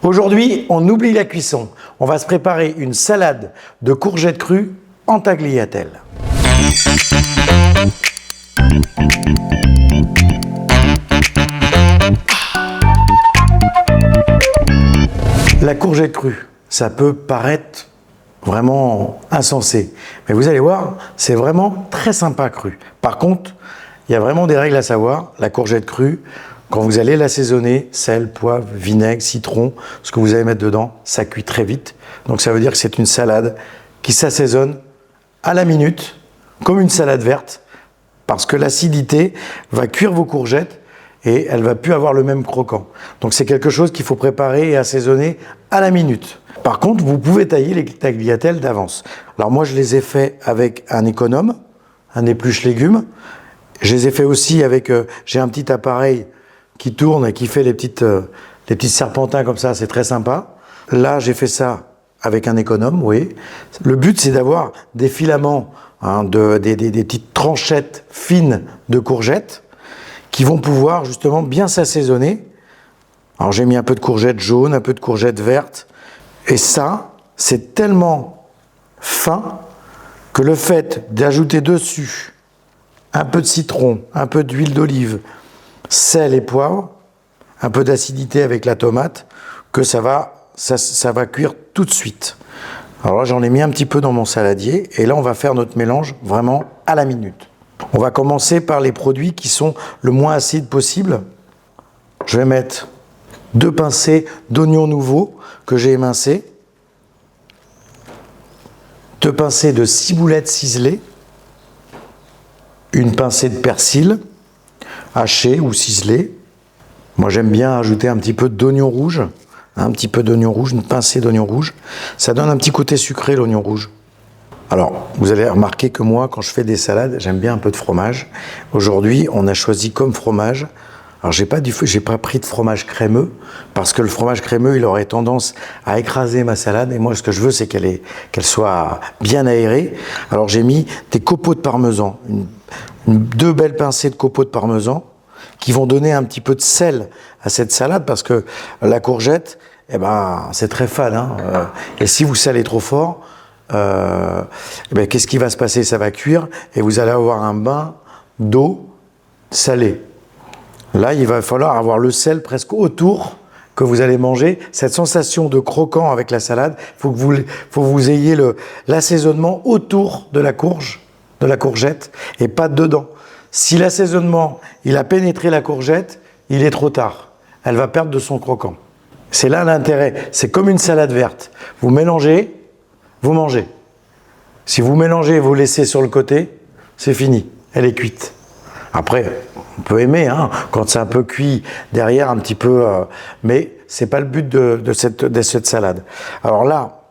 Aujourd'hui, on oublie la cuisson. On va se préparer une salade de courgettes crues en tagliatelle. La courgette crue, ça peut paraître vraiment insensé, mais vous allez voir, c'est vraiment très sympa cru. Par contre, il y a vraiment des règles à savoir. La courgette crue, quand vous allez l'assaisonner, sel, poivre, vinaigre, citron, ce que vous allez mettre dedans, ça cuit très vite. Donc ça veut dire que c'est une salade qui s'assaisonne à la minute, comme une salade verte, parce que l'acidité va cuire vos courgettes et elle va plus avoir le même croquant. Donc c'est quelque chose qu'il faut préparer et assaisonner à la minute. Par contre, vous pouvez tailler les tagliatelles d'avance. Alors moi, je les ai fait avec un économe, un épluche légumes. Je les ai fait aussi avec, j'ai un petit appareil qui tourne et qui fait les petits serpentins comme ça, c'est très sympa. Là, j'ai fait ça avec un économe, vous voyez. Le but, c'est d'avoir des filaments, des petites tranchettes fines de courgettes qui vont pouvoir justement bien s'assaisonner. Alors, j'ai mis un peu de courgettes jaunes, un peu de courgettes vertes. Et ça, c'est tellement fin que le fait d'ajouter dessus un peu de citron, un peu d'huile d'olive, sel et poivre, un peu d'acidité avec la tomate, que ça va cuire tout de suite. Alors là, j'en ai mis un petit peu dans mon saladier, et là, on va faire notre mélange vraiment à la minute. On va commencer par les produits qui sont le moins acides possible. Je vais mettre 2 pincées d'oignons nouveaux que j'ai émincés, 2 pincées de ciboulette ciselée, une pincée de persil haché ou ciselé. Moi, j'aime bien ajouter un petit peu d'oignon rouge, une pincée d'oignon rouge. Ça donne un petit côté sucré, l'oignon rouge. Alors, vous allez remarquer que moi, quand je fais des salades, j'aime bien un peu de fromage. Aujourd'hui, on a choisi comme fromage. Alors, j'ai pas pris de fromage crémeux, parce que le fromage crémeux, il aurait tendance à écraser ma salade. Et moi, ce que je veux, c'est qu'elle soit bien aérée. Alors, j'ai mis des copeaux de parmesan, 2 belles pincées de copeaux de parmesan, qui vont donner un petit peu de sel à cette salade, parce que la courgette, c'est très fade. Et si vous salez trop fort, qu'est-ce qui va se passer? Ça va cuire et vous allez avoir un bain d'eau salée. Là, il va falloir avoir le sel presque autour que vous allez manger. Cette sensation de croquant avec la salade, faut que vous ayez l'assaisonnement autour de la courgette et pas dedans. Si l'assaisonnement, il a pénétré la courgette, il est trop tard. Elle va perdre de son croquant. C'est là l'intérêt. C'est comme une salade verte. Vous mélangez, vous mangez. Si vous mélangez, vous laissez sur le côté, c'est fini. Elle est cuite. Après, on peut aimer, quand c'est un peu cuit derrière, un petit peu, mais c'est pas le but de cette salade. Alors là,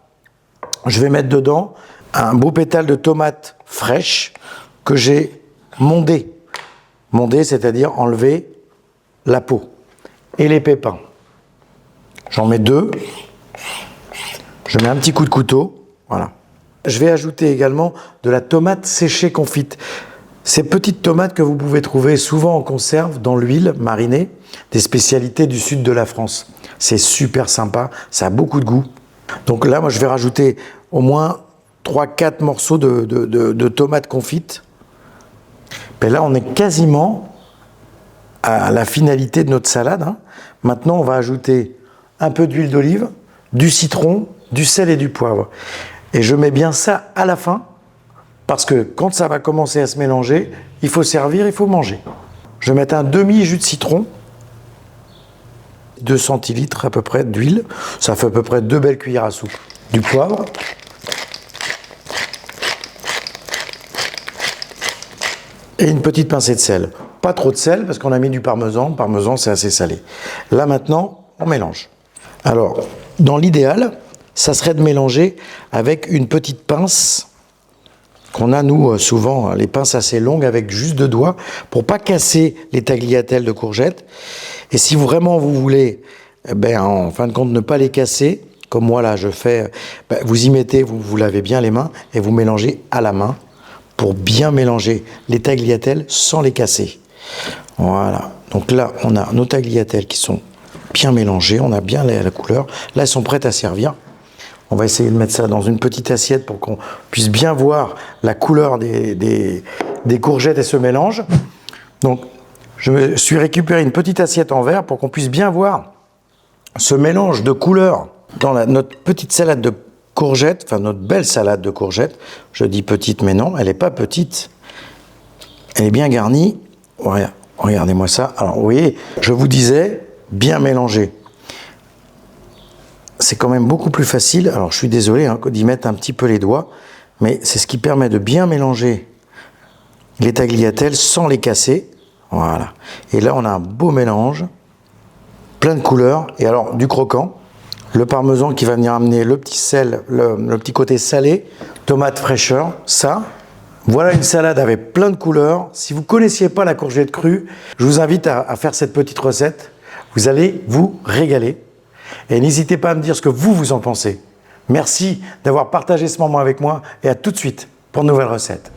je vais mettre dedans un beau pétale de tomates fraîches que j'ai mondé. Mondé, c'est-à-dire enlever la peau et les pépins. J'en mets 2. Je mets un petit coup de couteau, voilà. Je vais ajouter également de la tomate séchée confite. Ces petites tomates que vous pouvez trouver souvent en conserve dans l'huile marinée, des spécialités du sud de la France. C'est super sympa, ça a beaucoup de goût. Donc là, moi, je vais rajouter au moins 3-4 morceaux de tomates confites. Et là, on est quasiment à la finalité de notre salade. Maintenant, on va ajouter un peu d'huile d'olive, du citron, du sel et du poivre. Et je mets bien ça à la fin, parce que quand ça va commencer à se mélanger, il faut servir, il faut manger. Je vais mettre un demi-jus de citron, 2 centilitres à peu près d'huile, ça fait à peu près 2 belles cuillères à soupe. Du poivre, et une petite pincée de sel. Pas trop de sel, parce qu'on a mis du parmesan. Le parmesan, c'est assez salé. Là, maintenant, on mélange. Alors, dans l'idéal, ça serait de mélanger avec une petite pince qu'on a, nous, souvent, les pinces assez longues avec juste 2 doigts, pour pas casser les tagliatelles de courgettes. Et si vraiment vous voulez, en fin de compte, ne pas les casser, comme moi, là, je fais, vous y mettez, vous lavez bien les mains, et vous mélangez à la main, pour bien mélanger les tagliatelles sans les casser. Voilà. Donc là, on a nos tagliatelles qui sont bien mélangé, on a bien la couleur. Là, elles sont prêtes à servir. On va essayer de mettre ça dans une petite assiette pour qu'on puisse bien voir la couleur des courgettes et ce mélange. Donc, je me suis récupéré une petite assiette en verre pour qu'on puisse bien voir ce mélange de couleurs dans notre petite salade de courgettes, enfin notre belle salade de courgettes. Je dis petite, mais non, elle n'est pas petite. Elle est bien garnie. Regardez-moi ça. Alors, vous voyez, je vous disais, bien mélangé. C'est quand même beaucoup plus facile, alors je suis désolé d'y mettre un petit peu les doigts, mais c'est ce qui permet de bien mélanger les tagliatelles sans les casser. Voilà. Et là, on a un beau mélange, plein de couleurs, et alors du croquant, le parmesan qui va venir amener le petit sel, le petit côté salé, tomate fraîcheur, ça. Voilà une salade avec plein de couleurs. Si vous ne connaissiez pas la courgette crue, je vous invite à faire cette petite recette. Vous allez vous régaler. Et n'hésitez pas à me dire ce que vous en pensez. Merci d'avoir partagé ce moment avec moi et à tout de suite pour de nouvelles recettes.